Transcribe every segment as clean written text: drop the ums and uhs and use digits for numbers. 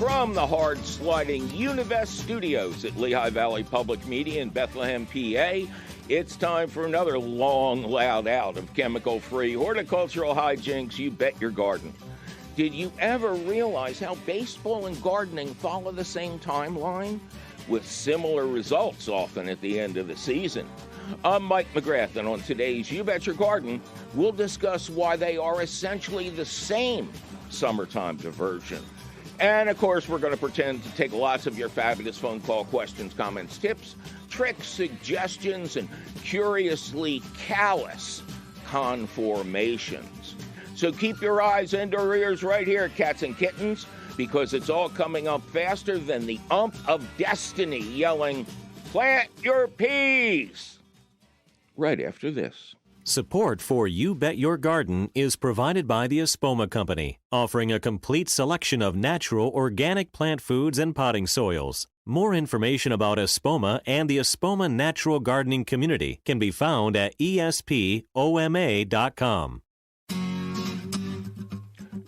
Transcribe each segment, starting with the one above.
From the hard-sliding Univest Studios at Lehigh Valley Public Media in Bethlehem, PA, it's time for another long, loud out of chemical-free horticultural hijinks. You bet your garden. Did you ever realize how baseball and gardening follow the same timeline, with similar results often at the end of the season? I'm Mike McGrath, and on today's You Bet Your Garden, we'll discuss why they are essentially the same summertime diversion. And, of course, we're going to pretend to take lots of your fabulous phone call questions, comments, tips, tricks, suggestions, and curiously callous conformations. So keep your eyes and your ears right here, cats and kittens, because it's all coming up faster than the ump of destiny yelling, "Plant your peas!" right after this. Support for You Bet Your Garden is provided by the Espoma Company, offering a complete selection of natural organic plant foods and potting soils. More information about Espoma and the Espoma Natural Gardening Community can be found at espoma.com.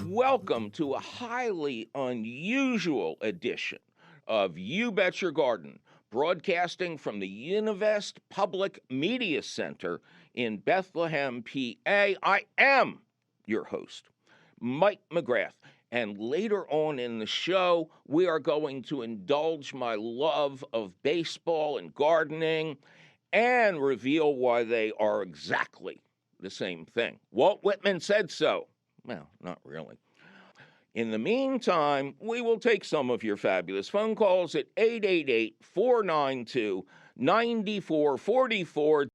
Welcome to a highly unusual edition of You Bet Your Garden, broadcasting from the Univest Public Media Center in Bethlehem, PA. I am your host, Mike McGrath, and later on in the show, we are going to indulge my love of baseball and gardening and reveal why they are exactly the same thing. Walt Whitman said so. Well, not really. In the meantime, we will take some of your fabulous phone calls at 888-492-9444.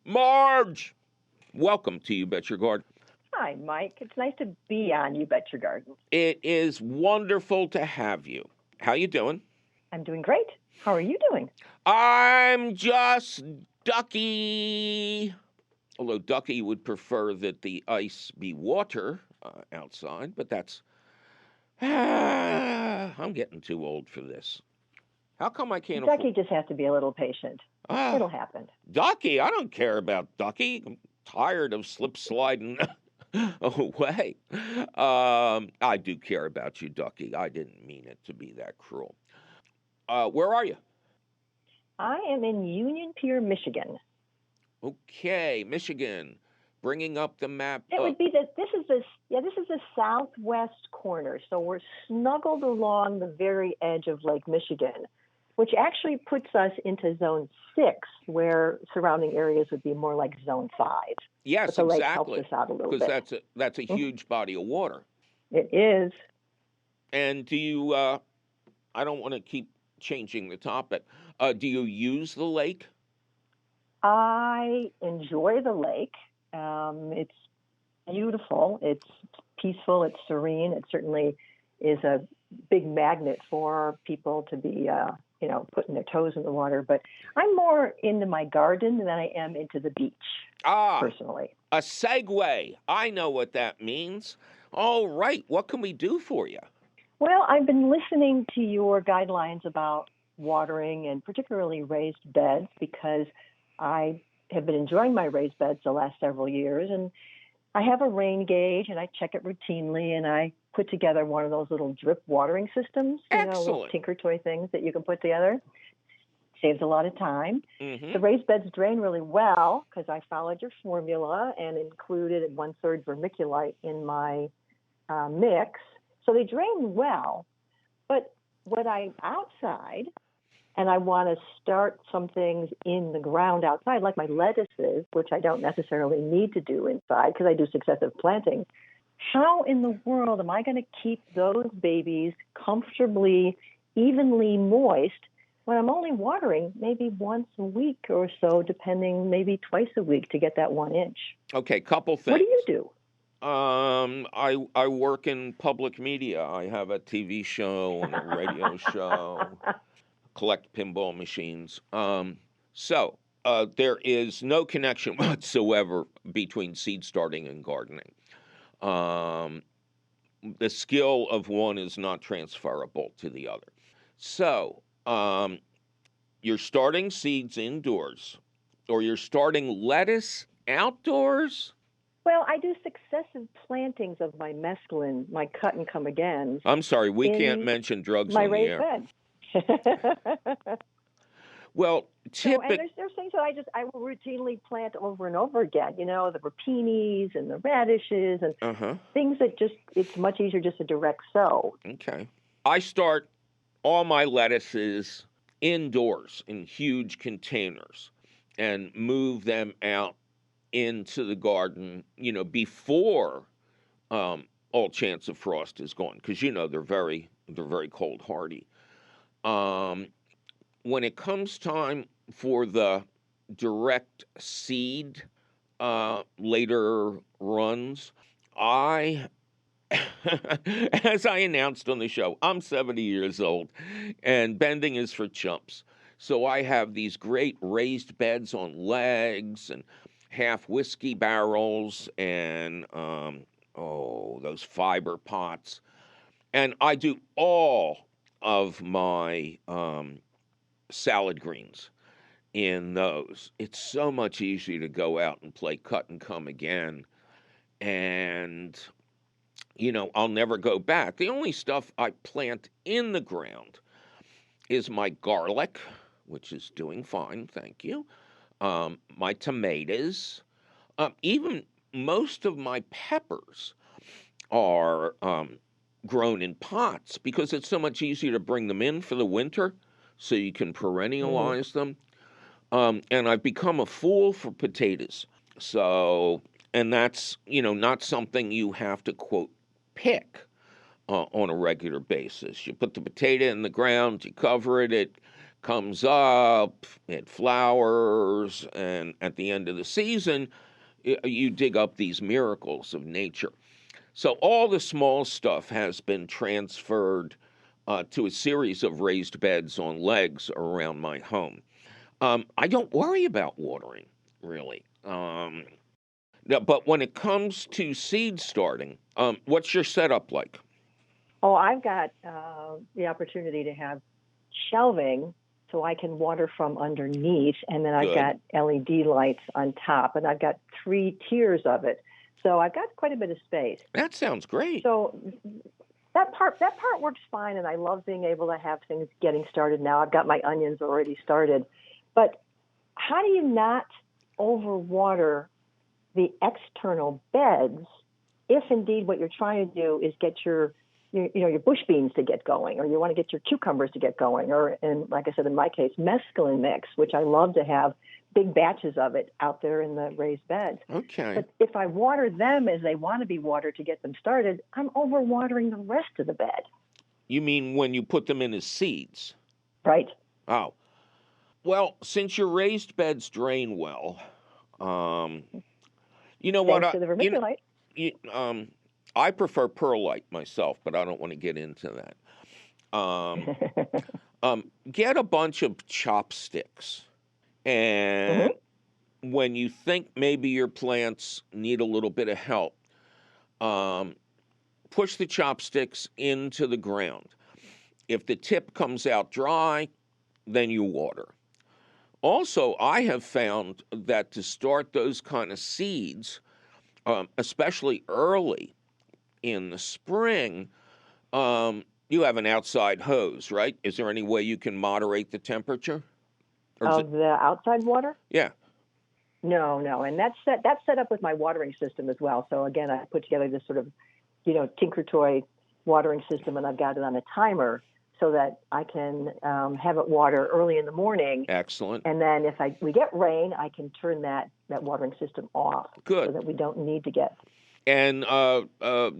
Marge, welcome to You Bet Your Garden. Hi, Mike. It's nice to be on You Bet Your Garden. It is wonderful to have you. How you doing? I'm doing great. How are you doing? I'm just Ducky. Although Ducky would prefer that the ice be water outside, but that's... I'm getting too old for this. How come I can't Ducky just has to be a little patient. It'll happen. Ducky? I don't care about Ducky. I'm tired of slip sliding away. I do care about you, Ducky. I didn't mean it to be that cruel. Where are you? I am in Union Pier, Michigan. Okay, Michigan. Bringing up the map. It would be this is the southwest corner. So we're snuggled along the very edge of Lake Michigan, which actually puts us into zone 6, where surrounding areas would be more like zone 5. Yes, but the lake exactly. Helps us out a little bit. Because that's a huge body of water. It is. And do you, I don't want to keep changing the topic, do you use the lake? I enjoy the lake. It's beautiful. It's peaceful. It's serene. It certainly is a big magnet for people to be, putting their toes in the water. But I'm more into my garden than I am into the beach, personally. A segue. I know what that means. All right. What can we do for you? Well, I've been listening to your guidelines about watering and particularly raised beds because I have been enjoying my raised beds the last several years, and I have a rain gauge, and I check it routinely, and I put together one of those little drip watering systems, little tinker toy things that you can put together. Saves a lot of time. Mm-hmm. The raised beds drain really well because I followed your formula and included 1/3 vermiculite in my mix, so they drain well. But when I'm outside and I want to start some things in the ground outside, like my lettuces, which I don't necessarily need to do inside because I do successive planting, how in the world am I going to keep those babies comfortably, evenly moist when I'm only watering maybe once a week or so, depending, maybe twice a week to get that 1 inch? Okay, couple things. What do you do? I work in public media. I have a TV show and a radio show. Collect pinball machines. So there is no connection whatsoever between seed starting and gardening. The skill of one is not transferable to the other. So you're starting seeds indoors, or you're starting lettuce outdoors? Well, I do successive plantings of my mesclun, my cut and come agains, I'm sorry, we can't in mention drugs my on the raised air. bed. Well, So, and there's things that I will routinely plant over and over again. You know, the rapinis and the radishes and things that it's much easier just to direct sow. Okay. I start all my lettuces indoors in huge containers and move them out into the garden, before all chance of frost is gone, because they're very cold hardy. Um, when it comes time for the direct seed later runs, I as I announced on the show, I'm 70 years old, and bending is for chumps. So I have these great raised beds on legs and half whiskey barrels and, those fiber pots. And I do all of my salad greens in those. It's so much easier to go out and play cut and come again. And I'll never go back. The only stuff I plant in the ground is my garlic, which is doing fine, thank you. My tomatoes, even most of my peppers are grown in pots because it's so much easier to bring them in for the winter so you can perennialize them. And I've become a fool for potatoes. So, and that's, not something you have to, quote, pick on a regular basis. You put the potato in the ground, you cover it, it comes up, it flowers, and at the end of the season, you dig up these miracles of nature. So all the small stuff has been transferred to a series of raised beds on legs around my home. I don't worry about watering, really. But when it comes to seed starting, what's your setup like? Oh, I've got the opportunity to have shelving so I can water from underneath, and then I've got LED lights on top, and I've got 3 tiers of it. So I've got quite a bit of space. That sounds great. So that part works fine, and I love being able to have things getting started now. I've got my onions already started. But how do you not overwater the external beds if indeed what you're trying to do is get your bush beans to get going, or you want to get your cucumbers to get going, or, and like I said, in my case, mesclun mix, which I love to have big batches of it out there in the raised beds. Okay. But if I water them as they want to be watered to get them started, I'm overwatering the rest of the bed. You mean when you put them in as seeds? Right. Oh. Well, since your raised beds drain well, you know Thanks what? to the vermiculite. I prefer perlite myself, but I don't want to get into that. Get a bunch of chopsticks, and when you think maybe your plants need a little bit of help, push the chopsticks into the ground. If the tip comes out dry, then you water. Also, I have found that to start those kind of seeds, especially early in the spring, you have an outside hose, right? Is there any way you can moderate the temperature? Of the outside water? Yeah. No, and that's set up with my watering system as well. So again, I put together this sort of, tinker toy watering system, and I've got it on a timer so that I can have it water early in the morning. Excellent. And then if we get rain, I can turn that watering system off. Good. So that we don't need to get. And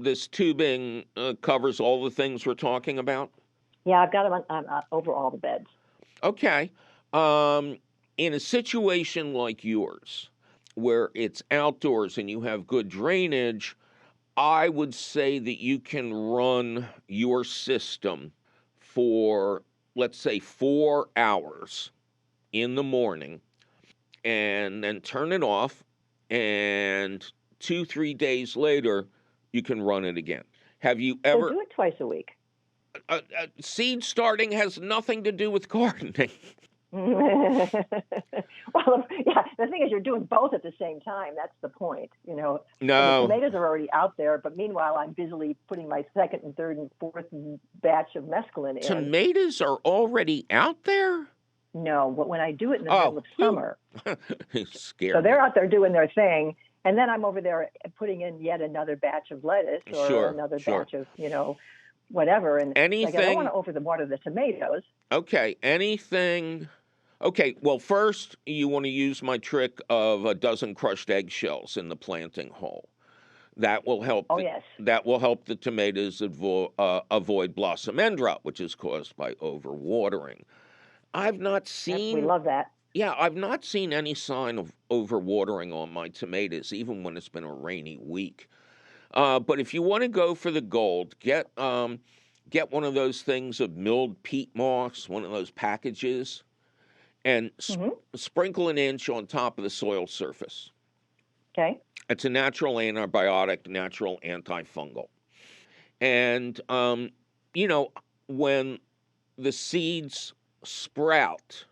this tubing covers all the things we're talking about? Yeah, I've got them on over all the beds. Okay. In a situation like yours, where it's outdoors and you have good drainage, I would say that you can run your system for, let's say, 4 hours in the morning and then turn it off, and 2-3 days later, you can run it again. Have you ever... So do it twice a week. Seed starting has nothing to do with gardening. Well, yeah, the thing is you're doing both at the same time. That's the point, So the No. tomatoes are already out there, but meanwhile, I'm busily putting my second and third and fourth batch of mescaline in. Tomatoes are already out there? No, but when I do it in the middle of summer, Scary. so they're out there doing their thing, and then I'm over there putting in yet another batch of lettuce or another batch of, whatever. And anything, I don't want to overwater the tomatoes. Okay, anything. Okay, well, first you want to use my trick of a dozen crushed eggshells in the planting hole. That will help. That will help the tomatoes avoid blossom end rot, which is caused by overwatering. I've not seen. We love that. Yeah, I've not seen any sign of overwatering on my tomatoes, even when it's been a rainy week. But if you want to go for the gold, get one of those things of milled peat moss, one of those packages, and sprinkle an inch on top of the soil surface. Okay. It's a natural antibiotic, natural antifungal. And, when the seeds sprout,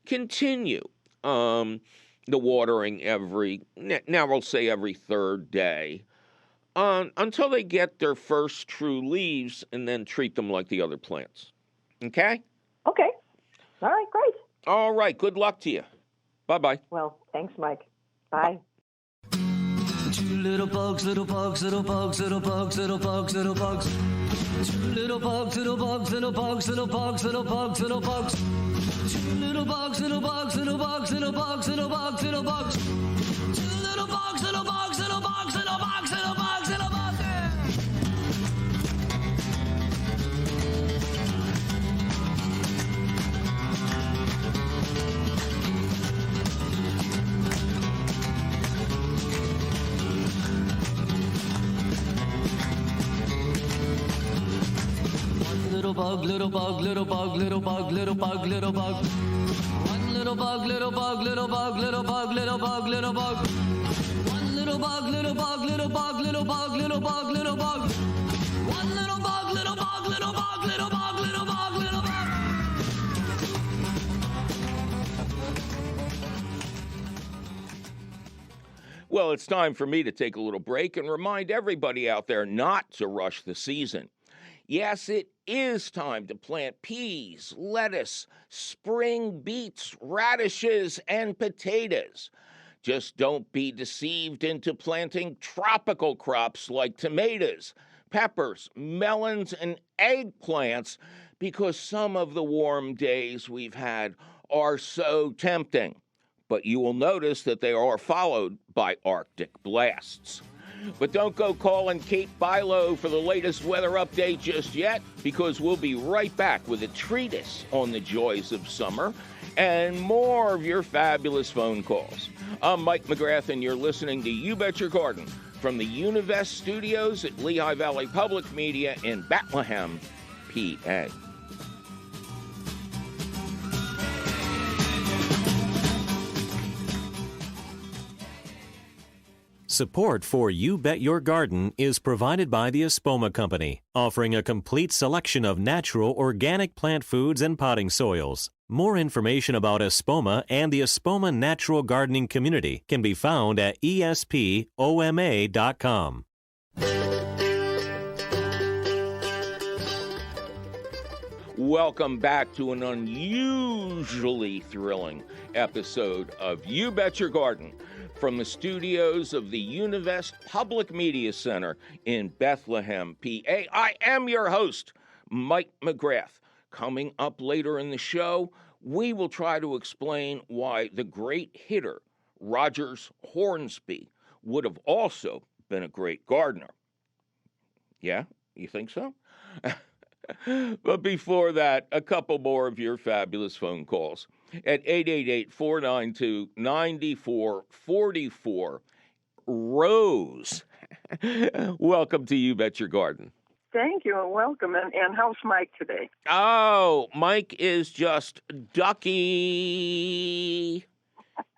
continue the watering now we'll say every third day, until they get their first true leaves, and then treat them like the other plants. Okay? Okay. All right, great. All right, good luck to you. Bye-bye. Well, thanks, Mike. Bye. Two little bugs, little bugs, little bugs, little bugs, little bugs, little bugs. Two little bugs, little bugs, little bugs, little bugs, little bugs, little bugs. Two little bugs, little bugs, little bugs, little bugs, little bugs, little bugs. Two little bugs, little bugs, little bugs, little bugs, little bugs, little bugs. Little bug, little bug, little bug, little bug, little bug, little bug. One little bug, little bug, little bug, little bug, little bug, little bug. One little bug, little bug, little bug, little bug, little bug, little bug. One little bug, little bug, little bug, little bug, little bug, little bug. Well, it's time for me to take a little break and remind everybody out there not to rush the season. Yes, it is time to plant peas, lettuce, spring beets, radishes, and potatoes. Just don't be deceived into planting tropical crops like tomatoes, peppers, melons, and eggplants, because some of the warm days we've had are so tempting. But you will notice that they are followed by Arctic blasts. But don't go calling Kate Bilo for the latest weather update just yet, because we'll be right back with a treatise on the joys of summer and more of your fabulous phone calls. I'm Mike McGrath, and you're listening to You Bet Your Garden from the Univest studios at Lehigh Valley Public Media in Bethlehem, PA. Support for You Bet Your Garden is provided by the Espoma Company, offering a complete selection of natural organic plant foods and potting soils. More information about Espoma and the Espoma Natural Gardening Community can be found at espoma.com. Welcome back to an unusually thrilling episode of You Bet Your Garden from the studios of the Univest Public Media Center in Bethlehem, PA. I am your host, Mike McGrath. Coming up later in the show, we will try to explain why the great hitter, Rogers Hornsby, would have also been a great gardener. Yeah, you think so? But before that, a couple more of your fabulous phone calls at 888-492-9444. Rose, welcome to You Bet Your Garden. Thank you and welcome. And how's Mike today? Oh, Mike is just Ducky.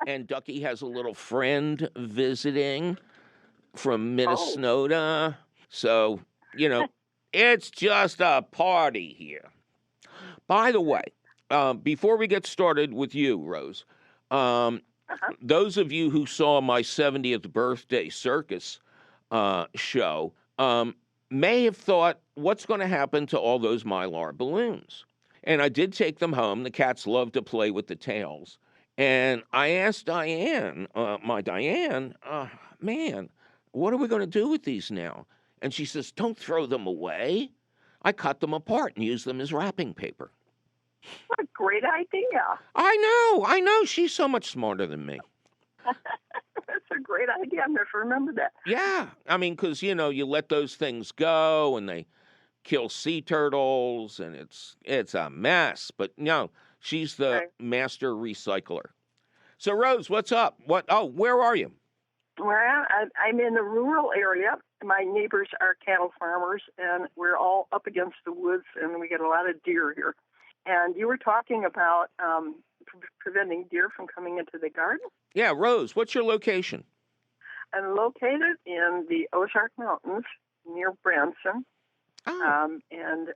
And Ducky has a little friend visiting from Minnesota. So, it's just a party here. By the way, before we get started with you, Rose, those of you who saw my 70th birthday circus show may have thought, what's going to happen to all those Mylar balloons? And I did take them home. The cats love to play with the tails. And I asked Diane, man, what are we going to do with these now? And she says, don't throw them away. I cut them apart and use them as wrapping paper. What a great idea. I know. She's so much smarter than me. That's a great idea. I'm going to remember that. Yeah. I mean, because, you let those things go and they kill sea turtles and it's a mess. But no, she's the master recycler. So, Rose, what's up? Where are you? Well, I'm in a rural area. My neighbors are cattle farmers, and we're all up against the woods, and we get a lot of deer here. And you were talking about preventing deer from coming into the garden? Yeah, Rose, what's your location? I'm located in the Ozark Mountains near Branson, and in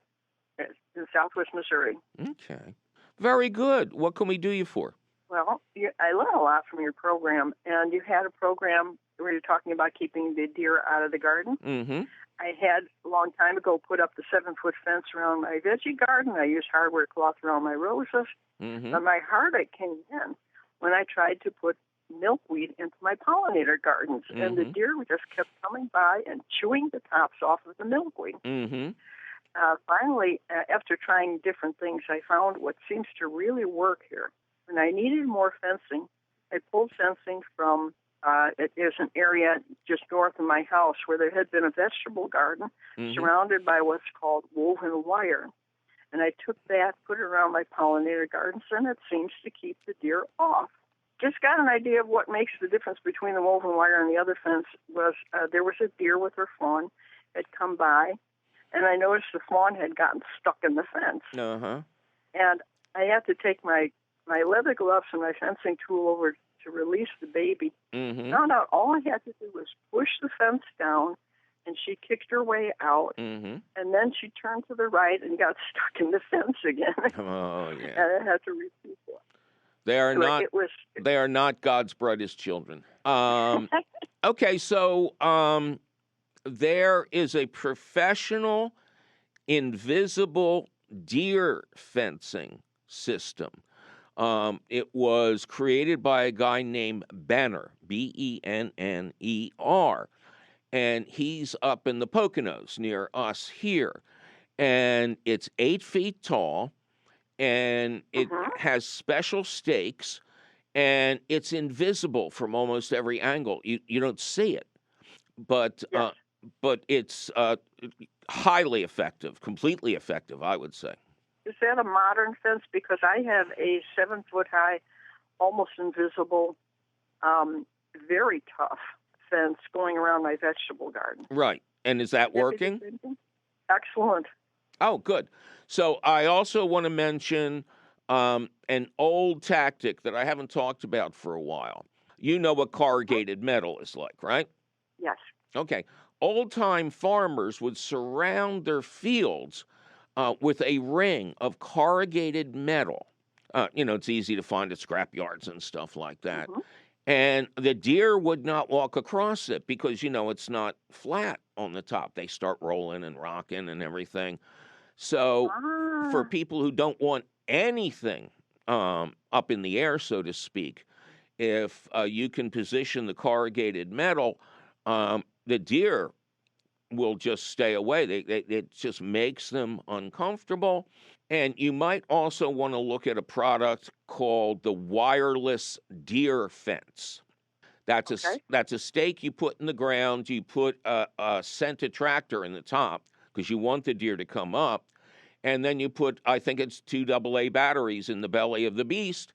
southwest Missouri. Okay. Very good. What can we do you for? Well, I learned a lot from your program, and you had a program where you're talking about keeping the deer out of the garden. Mm-hmm. I had, a long time ago, put up the 7-foot fence around my veggie garden. I used hardwood cloth around my roses. Mm-hmm. But my heartache came in when I tried to put milkweed into my pollinator gardens, and the deer just kept coming by and chewing the tops off of the milkweed. Mm-hmm. Finally, after trying different things, I found what seems to really work here. When I needed more fencing, I pulled fencing from it is an area just north of my house where there had been a vegetable garden surrounded by what's called woven wire. And I took that, put it around my pollinator gardens, and it seems to keep the deer off. Just got an idea of what makes the difference between the woven wire and the other fence was there was a deer with her fawn had come by, and I noticed the fawn had gotten stuck in the fence. Uh-huh. And I had to take my leather gloves and my fencing tool over to release the baby. Mm-hmm. Found out all I had to do was push the fence down, and she kicked her way out, and then she turned to the right and got stuck in the fence again. Oh, yeah. And I had to repeat that. They are not God's brightest children. Okay, so there is a professional invisible deer fencing system. It was created by a guy named Benner, Benner, and he's up in the Poconos near us here. And it's 8 feet tall, and it has special stakes, and it's invisible from almost every angle. You don't see it, but it's highly effective, completely effective, I would say. Is that a modern fence? Because I have a 7-foot-high, almost invisible, very tough fence going around my vegetable garden. Right. And is that working? Excellent. Oh, good. So I also want to mention an old tactic that I haven't talked about for a while. You know what corrugated metal is like, right? Yes. Okay. Old-time farmers would surround their fields with a ring of corrugated metal. It's easy to find at scrap yards and stuff like that. And the deer would not walk across it because, it's not flat on the top. They start rolling and rocking and everything. So for people who don't want anything up in the air, so to speak, if you can position the corrugated metal, the deer will just stay away. It just makes them uncomfortable. And you might also want to look at a product called the wireless deer fence. That's a stake you put in the ground. You put a scent attractor in the top because you want the deer to come up. And then you put, I think it's 2 AA batteries in the belly of the beast.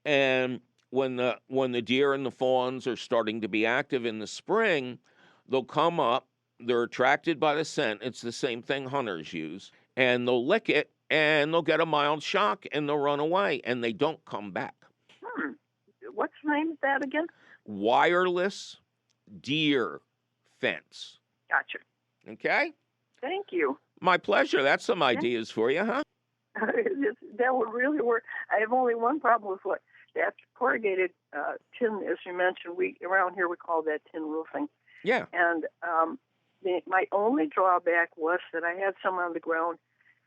And when the deer and the fawns are starting to be active in the spring, they'll come up. They're attracted by the scent. It's the same thing hunters use. And they'll lick it, and they'll get a mild shock, and they'll run away, and they don't come back. What's the name of that again? Wireless deer fence. Gotcha. Okay? Thank you. My pleasure. That's some ideas for you, huh? That would really work. I have only one problem with what that corrugated tin, as you mentioned. We around here we call that tin roofing. Yeah. And my only drawback was that I had some on the ground,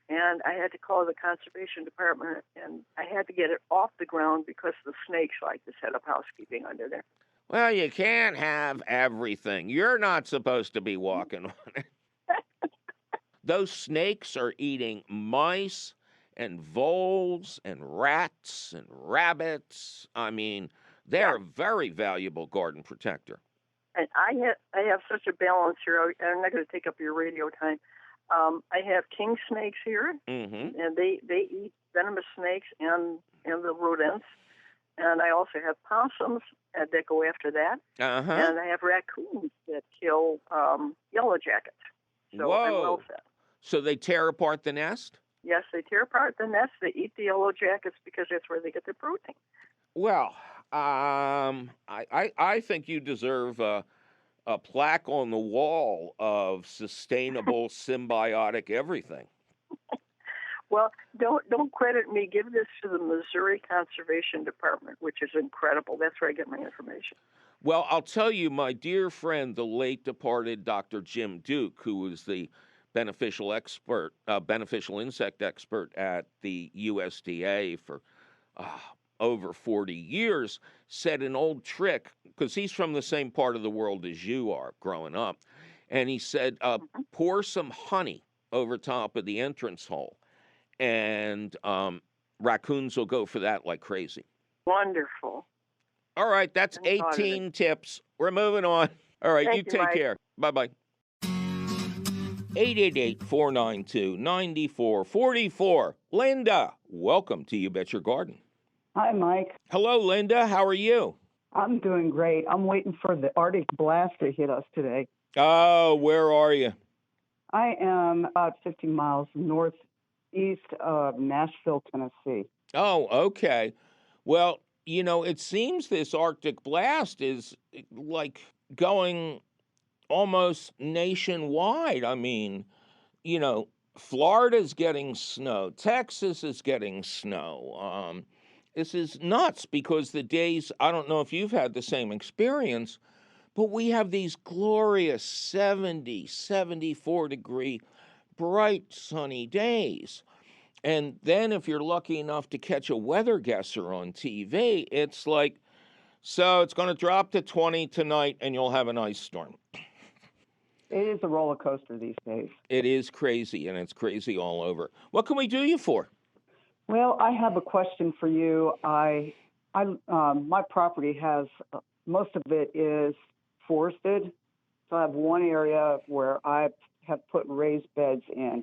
and I had to call the conservation department, and I had to get it off the ground because the snakes like to set up housekeeping under there. Well, you can't have everything. You're not supposed to be walking on it. Those snakes are eating mice and voles and rats and rabbits. I mean, they're a very valuable garden protector. And I have such a balance here. I'm not going to take up your radio time. I have king snakes here, and they eat venomous snakes and the rodents. And I also have possums that go after that. And I have raccoons that kill yellow jackets. So I'm well set. So they tear apart the nest? Yes, they tear apart the nest. They eat the yellow jackets because that's where they get their protein. Well, I think you deserve a plaque on the wall of sustainable, symbiotic everything. Well, don't credit me. Give this to the Missouri Conservation Department, which is incredible. That's where I get my information. Well, I'll tell you, my dear friend, the late departed Dr. Jim Duke, who was the beneficial insect expert at the USDA for over 40 years, said an old trick, because he's from the same part of the world as you are growing up, and he said, pour some honey over top of the entrance hole, and raccoons will go for that like crazy. Wonderful. All right, that's 18 tips. We're moving on. All right, you take care. Bye-bye. 888-492-9444. Linda, welcome to You Bet Your Garden. Hi, Mike. Hello, Linda. How are you? I'm doing great. I'm waiting for the Arctic blast to hit us today. Oh, where are you? I am about 50 miles northeast of Nashville, Tennessee. Oh, okay. Well, you know, it seems this Arctic blast is like going almost nationwide. I mean, you know, Florida's getting snow. Texas is getting snow. This is nuts because the days, I don't know if you've had the same experience, but we have these glorious 70, 74-degree, bright, sunny days. And then if you're lucky enough to catch a weather guesser on TV, it's like, so it's going to drop to 20 tonight and you'll have an ice storm. It is a roller coaster these days. It is crazy, and it's crazy all over. What can we do you for? Well, I have a question for you. My property has, most of it is forested. So I have one area where I have put raised beds in.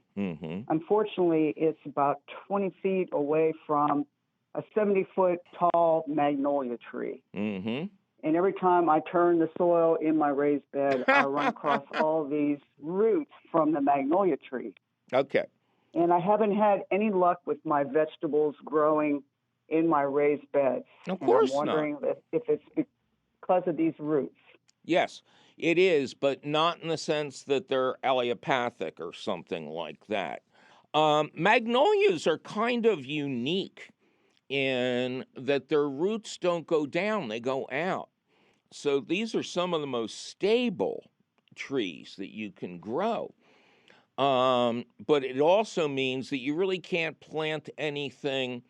Unfortunately, it's about 20 feet away from a 70-foot tall magnolia tree. And every time I turn the soil in my raised bed, I run across all these roots from the magnolia tree. Okay. And I haven't had any luck with my vegetables growing in my raised beds. Of course not. And I'm wondering if it's because of these roots. Yes, it is, but not in the sense that they're allelopathic or something like that. Magnolias are kind of unique in that their roots don't go down, they go out. So these are some of the most stable trees that you can grow. But it also means that you really can't plant anything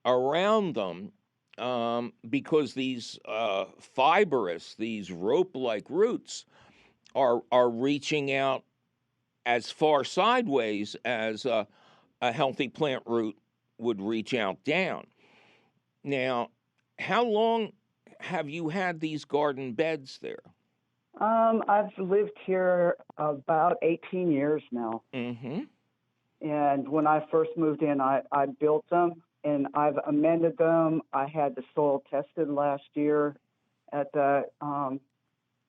around them because these fibrous, these rope-like roots are reaching out as far sideways as a healthy plant root would reach out down. Now, how long have you had these garden beds there? I've lived here about 18 years now. And when I first moved in, I built them, and I've amended them. I had the soil tested last year at the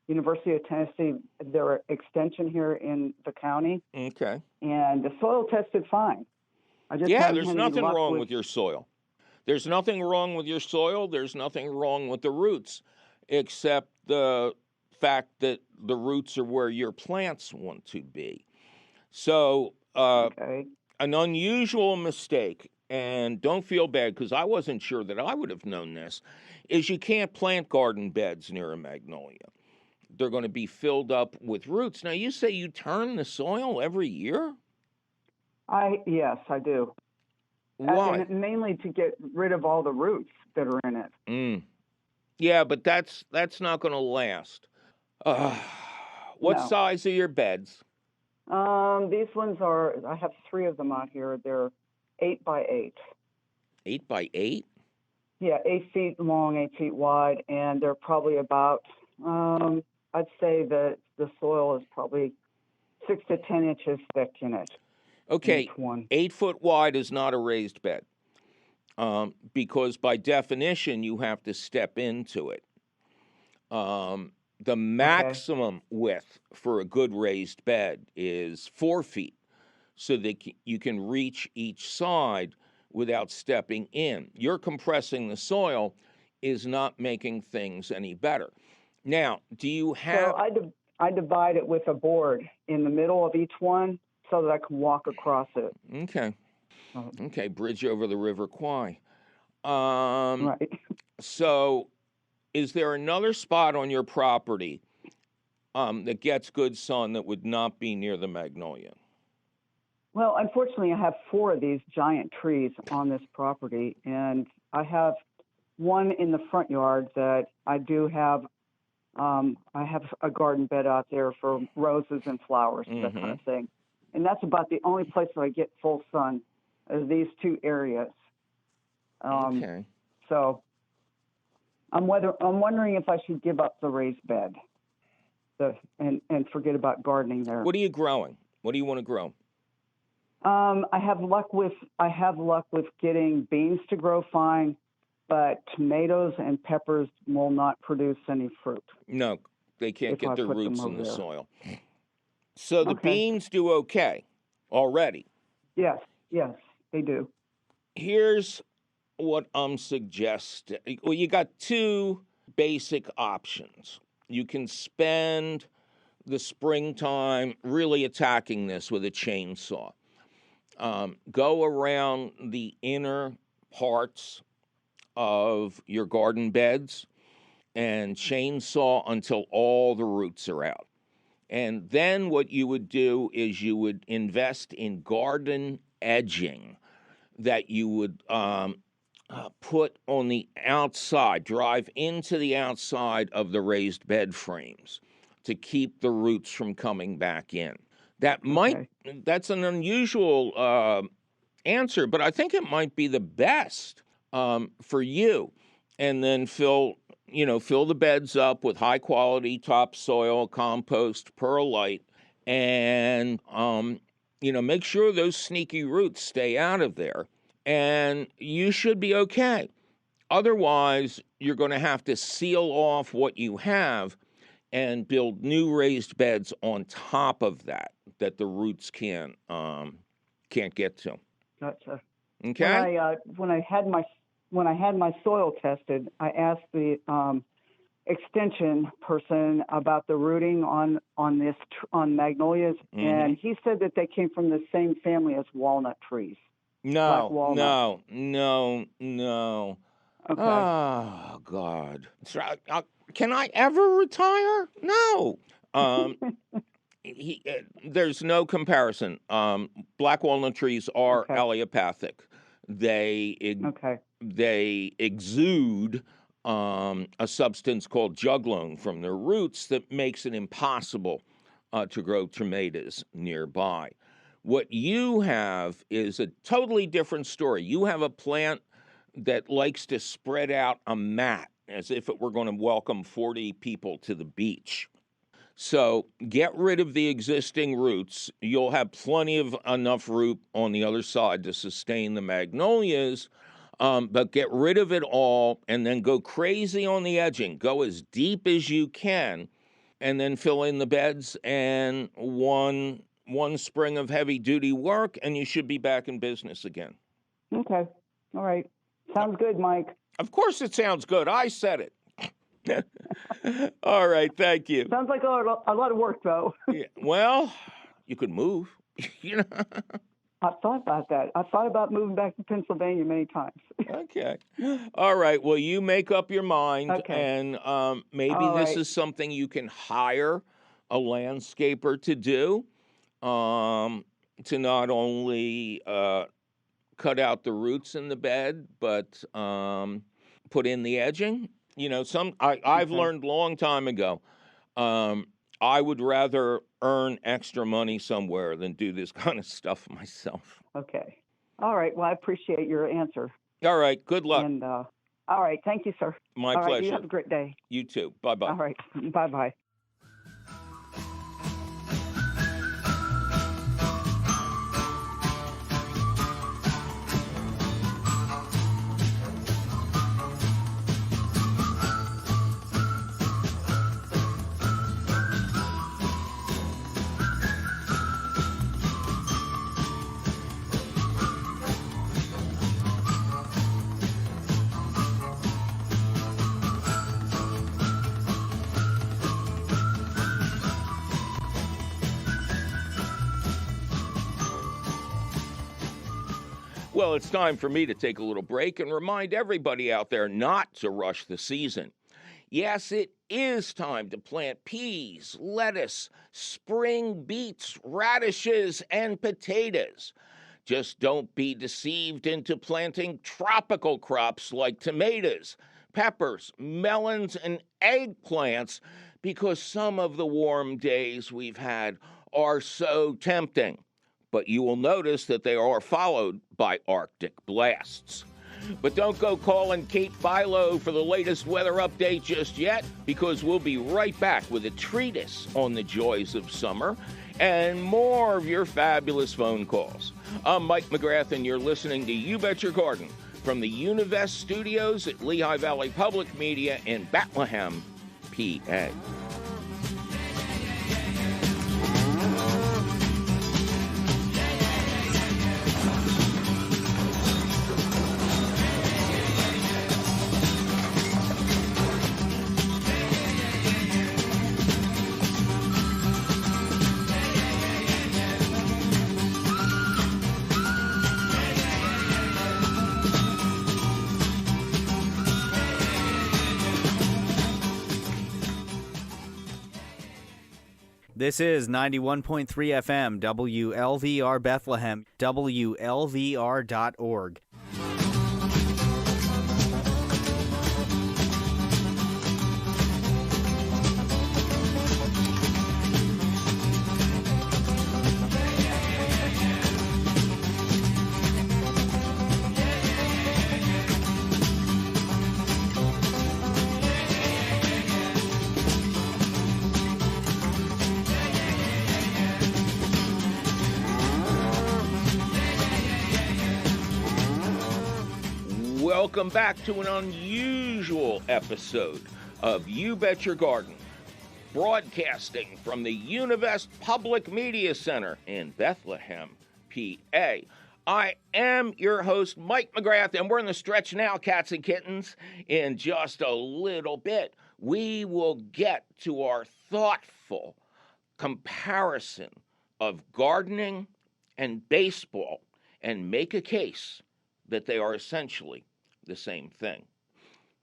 University of Tennessee, their extension here in the county. Okay. And the soil tested fine. There's nothing wrong with your soil. There's nothing wrong with your soil. There's nothing wrong with the roots, except the fact that the roots are where your plants want to be. So an unusual mistake and don't feel bad because I wasn't sure that I would have known this, is you can't plant garden beds near a magnolia. They're going to be filled up with roots. Now, you say you turn the soil every year? Yes, I do. Why? And mainly to get rid of all the roots that are in it. Yeah, but that's not going to last. What No. size are your beds? These ones I have 3 of them out here. They're 8 by 8. 8 by 8? Yeah, 8 feet long, 8 feet wide, and they're probably about, I'd say that the soil is probably 6 to 10 inches thick in it. Okay, each one. 8 foot wide is not a raised bed because by definition you have to step into it. The maximum width for a good raised bed is 4 feet, so that you can reach each side without stepping in. You're compressing the soil is not making things any better. Now, do you have... So I divide it with a board in the middle of each one so that I can walk across it. Okay. Okay, bridge over the River Kwai. Right. So is there another spot on your property that gets good sun that would not be near the magnolia? Well, unfortunately, I have 4 of these giant trees on this property, and I have one in the front yard that I do have. I have a garden bed out there for roses and flowers, that kind of thing. And that's about the only place that I get full sun is these 2 areas. Okay. So I'm wondering if I should give up the raised bed and forget about gardening there. What are you growing? What do you want to grow? I have luck with getting beans to grow fine, but tomatoes and peppers will not produce any fruit. No, they can't get their roots in the soil. So the beans do okay already. Yes, they do. Here's what I'm suggesting. Well, you got 2 basic options. You can spend the springtime really attacking this with a chainsaw. Go around the inner parts of your garden beds and chainsaw until all the roots are out. And then what you would do is you would invest in garden edging that you would put on the outside, drive into the outside of the raised bed frames to keep the roots from coming back in. That's an unusual answer, but I think it might be the best for you. And then fill the beds up with high quality topsoil, compost, perlite, and make sure those sneaky roots stay out of there. And you should be okay. Otherwise, you're going to have to seal off what you have and build new raised beds on top of that the roots can't get to. Gotcha. Okay. When I had my soil tested, I asked the extension person about the rooting on magnolias, and he said that they came from the same family as walnut trees. No. Okay. Oh, God. Can I ever retire? No. There's no comparison. Black walnut trees are allelopathic. They exude a substance called juglone from their roots that makes it impossible to grow tomatoes nearby. What you have is a totally different story. You have a plant that likes to spread out a mat as if it were going to welcome 40 people to the beach. So get rid of the existing roots. You'll have plenty of enough root on the other side to sustain the magnolias, but get rid of it all and then go crazy on the edging. Go as deep as you can and then fill in the beds, and one spring of heavy-duty work, and you should be back in business again. Okay. All right. Sounds good, Mike. Of course it sounds good. I said it. All right, thank you. Sounds like a lot of work, though. Yeah, well, you could move. I've thought about that. I've thought about moving back to Pennsylvania many times. Okay. All right. Well, you make up your mind, Okay. and maybe All this right. is something you can hire a landscaper to do, to not only cut out the roots in the bed, but put in the edging. You know, I've Okay. learned long time ago. Um, I would rather earn extra money somewhere than do this kind of stuff myself. Okay. All right. Well, I appreciate your answer. All right. Good luck. And all right. Thank you, sir. My All right. You pleasure. have a great day. You too. Bye bye. All right. Bye bye. Well, it's time for me to take a little break and remind everybody out there not to rush the season. Yes, it is time to plant peas, lettuce, spring beets, radishes, and potatoes. Just don't be deceived into planting tropical crops like tomatoes, peppers, melons, and eggplants because some of the warm days we've had are so tempting. But you will notice that they are followed by Arctic blasts. But don't go calling Kate Philo for the latest weather update just yet, because we'll be right back with a treatise on the joys of summer and more of your fabulous phone calls. I'm Mike McGrath, and you're listening to You Bet Your Garden from the Univest Studios at Lehigh Valley Public Media in Bethlehem, PA. This is 91.3 FM, WLVR Bethlehem, WLVR.org. Welcome back to an unusual episode of You Bet Your Garden, broadcasting from the Univest Public Media Center in Bethlehem, PA. I am your host, Mike McGrath, and we're in the stretch now, cats and kittens. In just a little bit, we will get to our thoughtful comparison of gardening and baseball and make a case that they are essentially the same thing.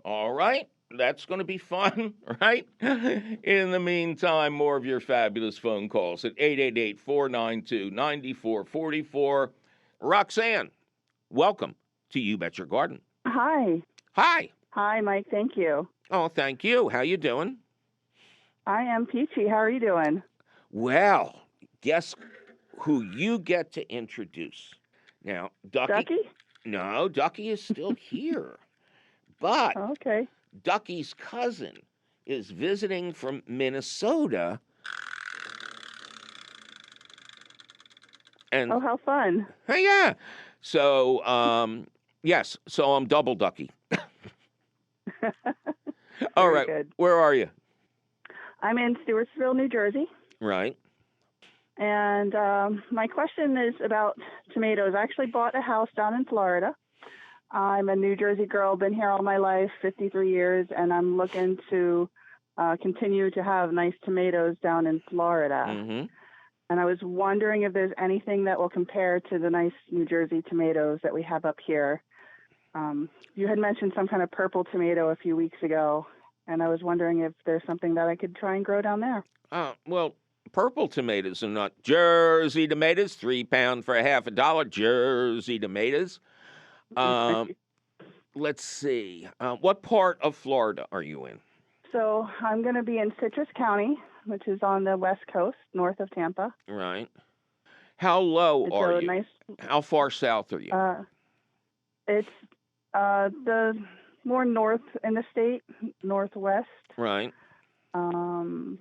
All right? That's going to be fun, right? In the meantime, more of your fabulous phone calls at 888-492-9444. Roxanne, welcome to You Bet Your Garden. Hi. Hi. Hi, Mike. Thank you. Oh, thank you. How you doing? I am peachy. How are you doing? Well, guess who you get to introduce. Now, Ducky? No, Ducky is still here. But Okay. Ducky's cousin is visiting from Minnesota. And Oh, how fun. hey, yeah. So, yes, so I'm double Ducky. All Very right. good. Where are you? I'm in Stewartsville, New Jersey. Right. And my question is about tomatoes. I actually bought a house down in Florida. I'm a New Jersey girl, been here all my life, 53 years, and I'm looking to continue to have nice tomatoes down in Florida. Mm-hmm. And I was wondering if there's anything that will compare to the nice New Jersey tomatoes that we have up here. You had mentioned some kind of purple tomato a few weeks ago, and I was wondering if there's something that I could try and grow down there. Well, purple tomatoes are not Jersey tomatoes, £3 for $half. Jersey tomatoes. Let's see. What part of Florida are you in? So I'm going to be in Citrus County, which is on the west coast, north of Tampa. Right. How low are you? How far south are you? It's the more north in the state, northwest. Right. Kind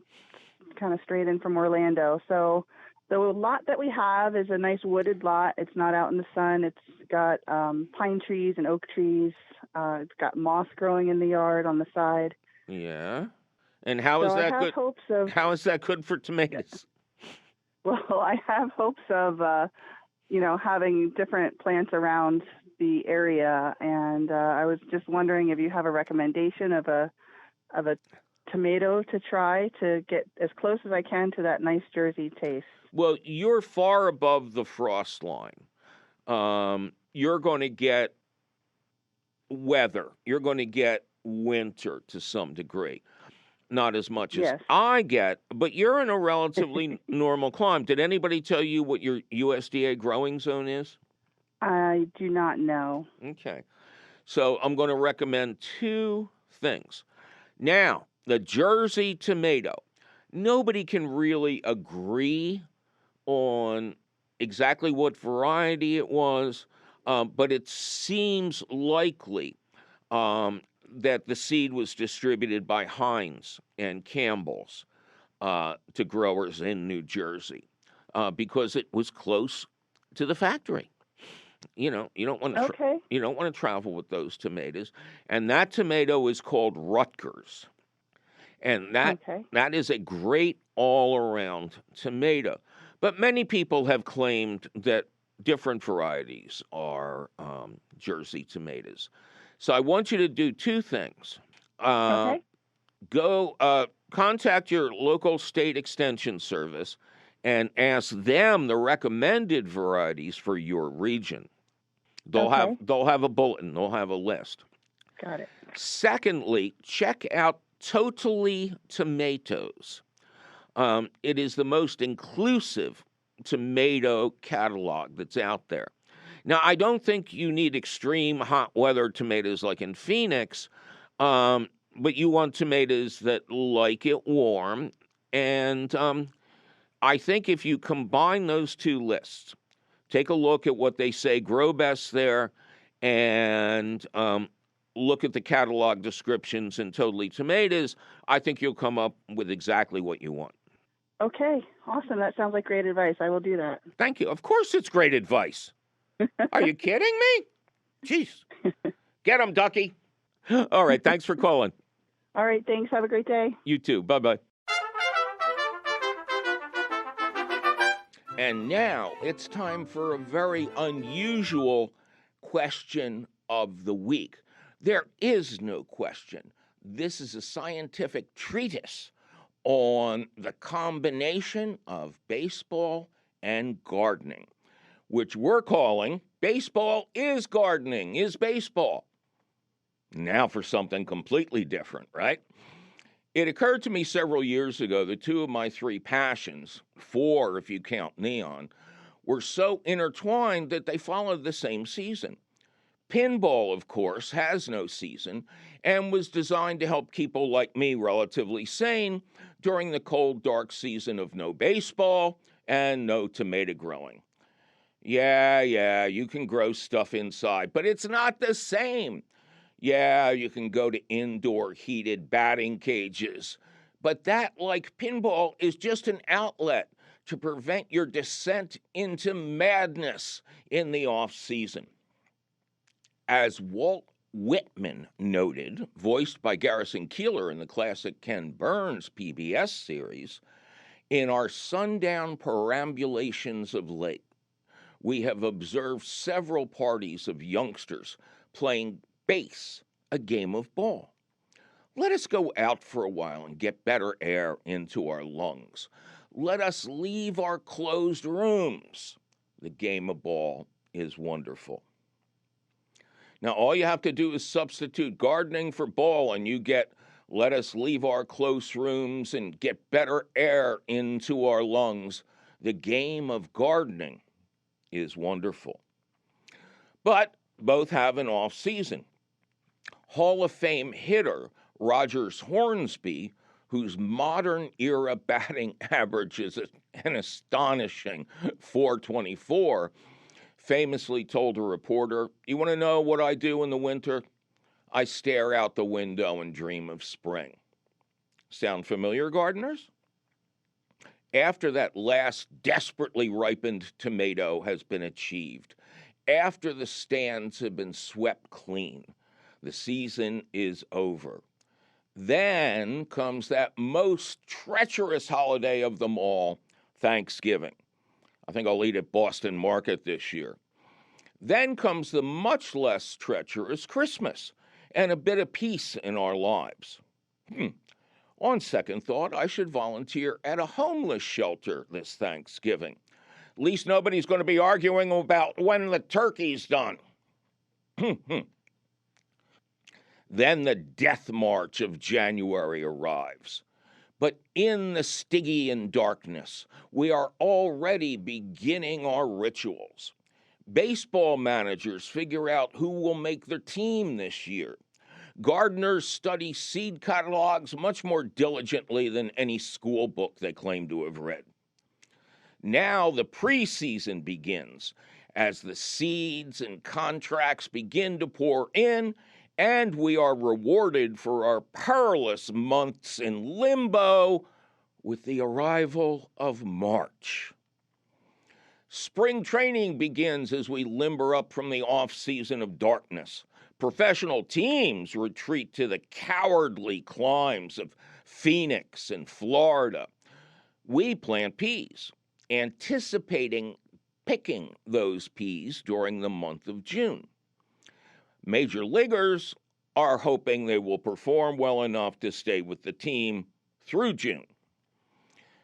of straight in from Orlando. So the lot that we have is a nice wooded lot. It's not out in the sun. It's got pine trees and oak trees. It's got moss growing in the yard on the side. Yeah. And how is that good? How is that good for tomatoes? Well, I have hopes of, having different plants around the area, and I was just wondering if you have a recommendation of a tomato to try to get as close as I can to that nice Jersey taste. Well, you're far above the frost line. You're going to get weather. You're going to get winter to some degree. Not as much as I get, but you're in a relatively normal climate. Did anybody tell you what your USDA growing zone is? I do not know. Okay. So I'm going to recommend two things. Now, the Jersey tomato. Nobody can really agree on exactly what variety it was, but it seems likely that the seed was distributed by Heinz and Campbell's to growers in New Jersey because it was close to the factory. You don't want to travel with those tomatoes, and that tomato is called Rutgers, and that is a great all-around tomato. But many people have claimed that different varieties are Jersey tomatoes. So I want you to do two things. Go contact your local state extension service and ask them the recommended varieties for your region. They'll have a bulletin. They'll have a list. Got it. Secondly, check out Totally Tomatoes. It is the most inclusive tomato catalog that's out there. Now, I don't think you need extreme hot weather tomatoes like in Phoenix, but you want tomatoes that like it warm. And I think if you combine those two lists, take a look at what they say grow best there, and look at the catalog descriptions in Totally Tomatoes, I think you'll come up with exactly what you want. Okay, awesome. That sounds like great advice. I will do that. Thank you. Of course it's great advice. Are you kidding me? Jeez. Get him, Ducky. All right, thanks for calling. All right, thanks. Have a great day. You too. Bye-bye. And now it's time for a very unusual question of the week. There is no question. This is a scientific treatise on the combination of baseball and gardening, which we're calling Baseball is Gardening is Baseball. Now for something completely different, right? It occurred to me several years ago that two of my three passions, four if you count neon, were so intertwined that they followed the same season. Pinball, of course, has no season and was designed to help people like me relatively sane during the cold, dark season of no baseball and no tomato growing. Yeah, you can grow stuff inside, but it's not the same. Yeah, you can go to indoor heated batting cages, but that, like pinball, is just an outlet to prevent your descent into madness in the off-season. As Walt Whitman noted, voiced by Garrison Keillor in the classic Ken Burns PBS series, in our sundown perambulations of late, we have observed several parties of youngsters playing base, a game of ball. Let us go out for a while and get better air into our lungs. Let us leave our closed rooms. The game of ball is wonderful. Now, all you have to do is substitute gardening for ball, and you get let us leave our close rooms and get better air into our lungs. The game of gardening is wonderful. But both have an off season. Hall of Fame hitter Rogers Hornsby, whose modern era batting average is an astonishing 424, famously told a reporter, "You want to know what I do in the winter? I stare out the window and dream of spring." Sound familiar, gardeners? After that last desperately ripened tomato has been achieved, after the stands have been swept clean, the season is over. Then comes that most treacherous holiday of them all, Thanksgiving. I think I'll eat at Boston Market this year. Then comes the much less treacherous Christmas and a bit of peace in our lives. On second thought, I should volunteer at a homeless shelter this Thanksgiving. At least nobody's going to be arguing about when the turkey's done. Then the death march of January arrives. But in the Stygian darkness, we are already beginning our rituals. Baseball managers figure out who will make their team this year. Gardeners study seed catalogs much more diligently than any school book they claim to have read. Now the preseason begins as the seeds and contracts begin to pour in, and we are rewarded for our perilous months in limbo with the arrival of March. Spring training begins as we limber up from the off-season of darkness. Professional teams retreat to the cowardly climes of Phoenix and Florida. We plant peas, anticipating picking those peas during the month of June. Major leaguers are hoping they will perform well enough to stay with the team through June.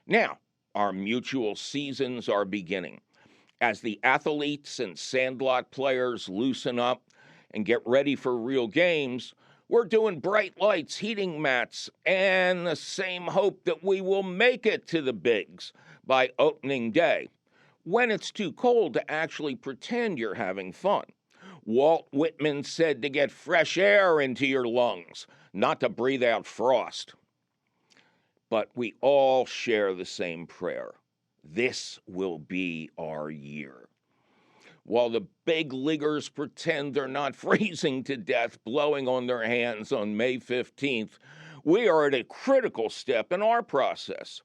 Now, our mutual seasons are beginning. As the athletes and sandlot players loosen up and get ready for real games, we're doing bright lights, heating mats, and the same hope that we will make it to the bigs by opening day, when it's too cold to actually pretend you're having fun. Walt Whitman said to get fresh air into your lungs, not to breathe out frost. But we all share the same prayer. This will be our year. While the big leaguers pretend they're not freezing to death, blowing on their hands on May 15th, we are at a critical step in our process.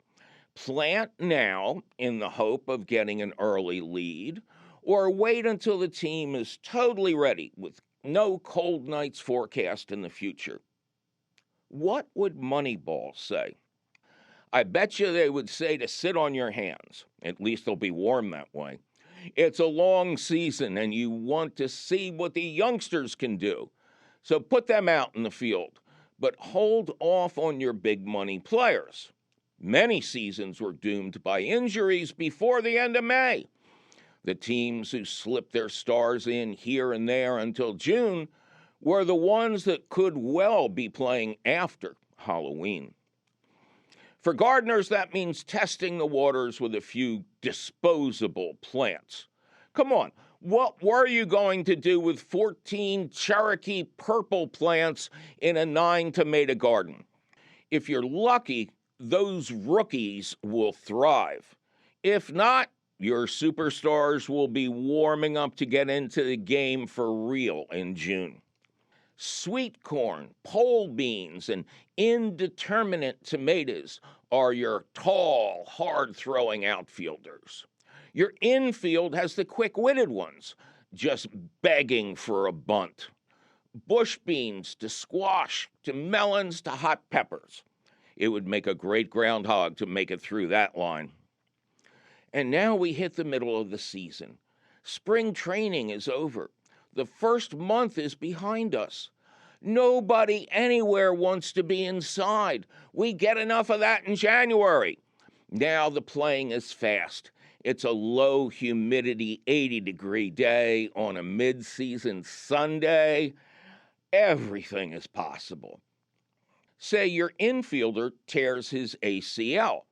Plant now in the hope of getting an early lead, or wait until the team is totally ready with no cold nights forecast in the future. What would Moneyball say? I bet you they would say to sit on your hands. At least they'll be warm that way. It's a long season, and you want to see what the youngsters can do. So put them out in the field, but hold off on your big money players. Many seasons were doomed by injuries before the end of May. The teams who slipped their stars in here and there until June were the ones that could well be playing after Halloween. For gardeners, that means testing the waters with a few disposable plants. Come on, what were you going to do with 14 Cherokee purple plants in a 9-tomato garden? If you're lucky, those rookies will thrive. If not, your superstars will be warming up to get into the game for real in June. Sweet corn, pole beans, and indeterminate tomatoes are your tall, hard-throwing outfielders. Your infield has the quick-witted ones, just begging for a bunt. Bush beans to squash to melons to hot peppers. It would make a great groundhog to make it through that line. And now we hit the middle of the season. Spring training is over. The first month is behind us. Nobody anywhere wants to be inside. We get enough of that in January. Now the playing is fast. It's a low humidity 80-degree day on a mid-season Sunday. Everything is possible. Say your infielder tears his ACL.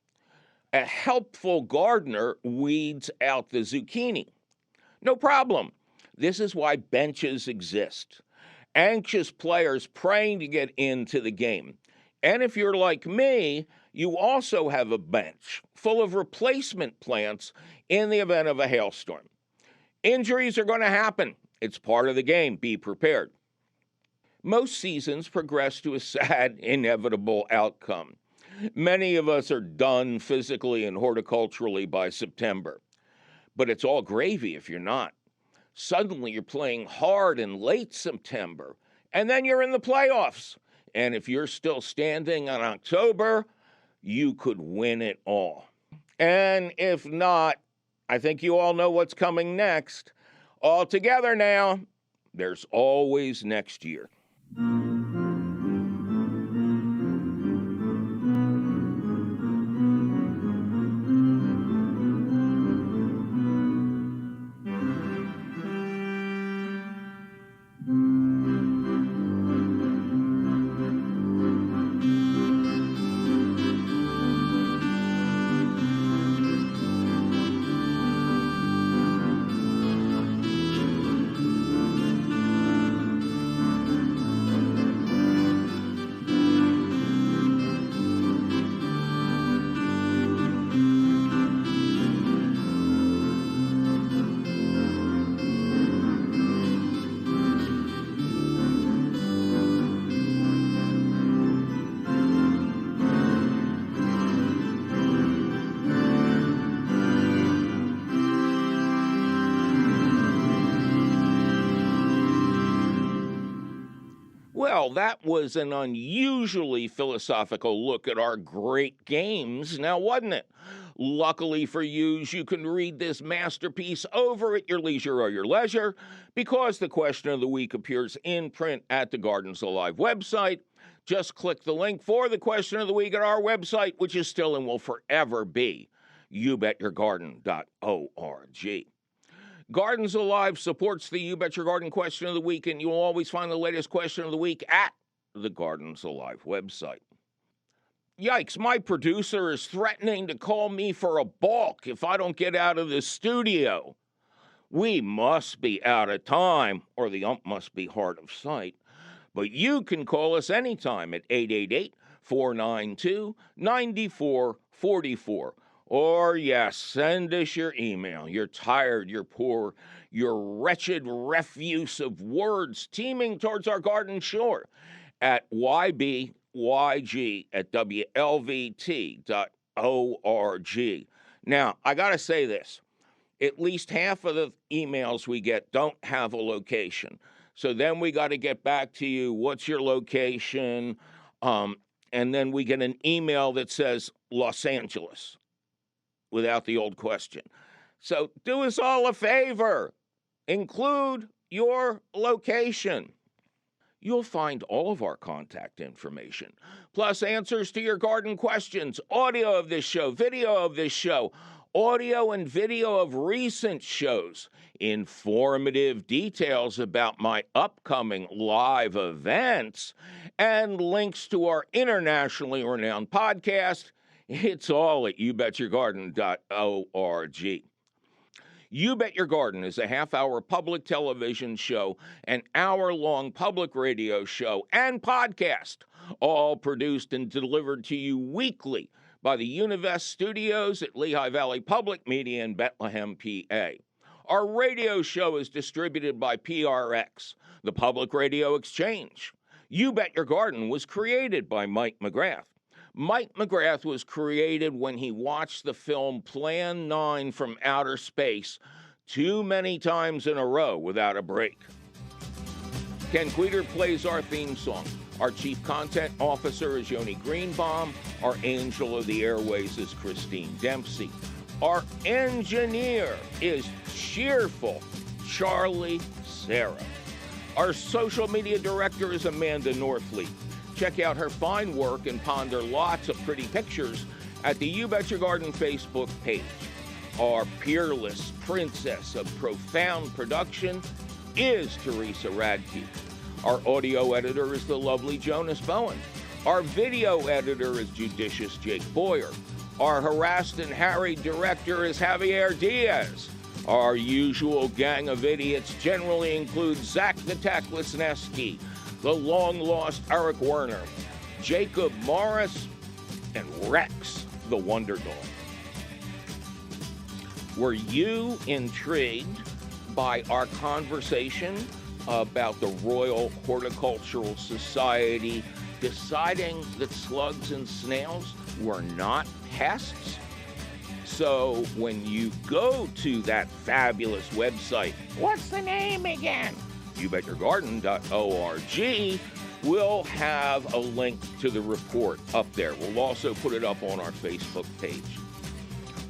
A helpful gardener weeds out the zucchini. No problem. This is why benches exist. Anxious players praying to get into the game. And if you're like me, you also have a bench full of replacement plants in the event of a hailstorm. Injuries are going to happen. It's part of the game. Be prepared. Most seasons progress to a sad, inevitable outcome. Many of us are done physically and horticulturally by September. But it's all gravy if you're not. Suddenly you're playing hard in late September, and then you're in the playoffs. And if you're still standing in October, you could win it all. And if not, I think you all know what's coming next. All together now, there's always next year. Well, that was an unusually philosophical look at our great games, now wasn't it? Luckily for you can read this masterpiece over at your leisure or your leisure, because the question of the week appears in print at the Gardens Alive website. Just click the link for the question of the week at our website, which is still and will forever be youbetyourgarden.org. Gardens Alive supports the You Bet Your Garden question of the week, and you'll always find the latest question of the week at the Gardens Alive website. Yikes, my producer is threatening to call me for a balk if I don't get out of the studio. We must be out of time, or the ump must be hard of sight. But you can call us anytime at 888-492-9444. Or, yes, send us your email. You're tired, you're poor, your wretched refuse of words teeming towards our garden shore at YBYG@WLVT.org. Now, I got to say this. At least half of the emails we get don't have a location. So then we got to get back to you. What's your location? And then we get an email that says Los Angeles, without the old question. So do us all a favor. Include your location. You'll find all of our contact information, plus answers to your garden questions, audio of this show, video of this show, audio and video of recent shows, informative details about my upcoming live events, and links to our internationally renowned podcast. It's all at youbetyourgarden.org. You Bet Your Garden is a half-hour public television show, an hour-long public radio show, and podcast, all produced and delivered to you weekly by the Univest Studios at Lehigh Valley Public Media in Bethlehem, PA. Our radio show is distributed by PRX, the Public Radio Exchange. You Bet Your Garden was created by Mike McGrath. Mike McGrath was created when he watched the film Plan 9 from Outer Space too many times in a row without a break. Ken Queter plays our theme song. Our Chief Content Officer is Yoni Greenbaum. Our Angel of the Airways is Christine Dempsey. Our engineer is cheerful Charlie Sarah. Our social media director is Amanda Northleaf. Check out her fine work and ponder lots of pretty pictures At the You Bet Your Garden Facebook page, our peerless princess of profound production is Teresa Radke. Our audio editor is the lovely Jonas Bowen. Our video editor is judicious Jake Boyer. Our harassed and harried director is Javier Diaz. Our usual gang of idiots generally include Zach the Tactless Nesky, the long-lost Eric Werner, Jacob Morris, and Rex the Wonder Dog. Were you intrigued by our conversation about the Royal Horticultural Society deciding that slugs and snails were not pests? So when you go to that fabulous website, what's the name again? youbetyourgarden.org, we'll have a link to the report up there. We'll also put it up on our Facebook page.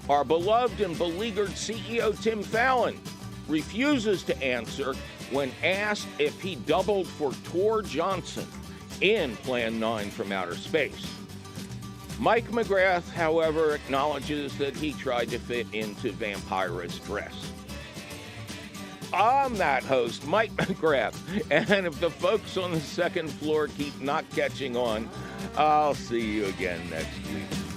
Our beloved and beleaguered CEO Tim Fallon refuses to answer when asked if he doubled for Tor Johnson in Plan 9 from Outer Space. Mike McGrath, however, acknowledges that he tried to fit into Vampira's dress. I'm that host, Mike McGrath, and if the folks on the second floor keep not catching on, I'll see you again next week.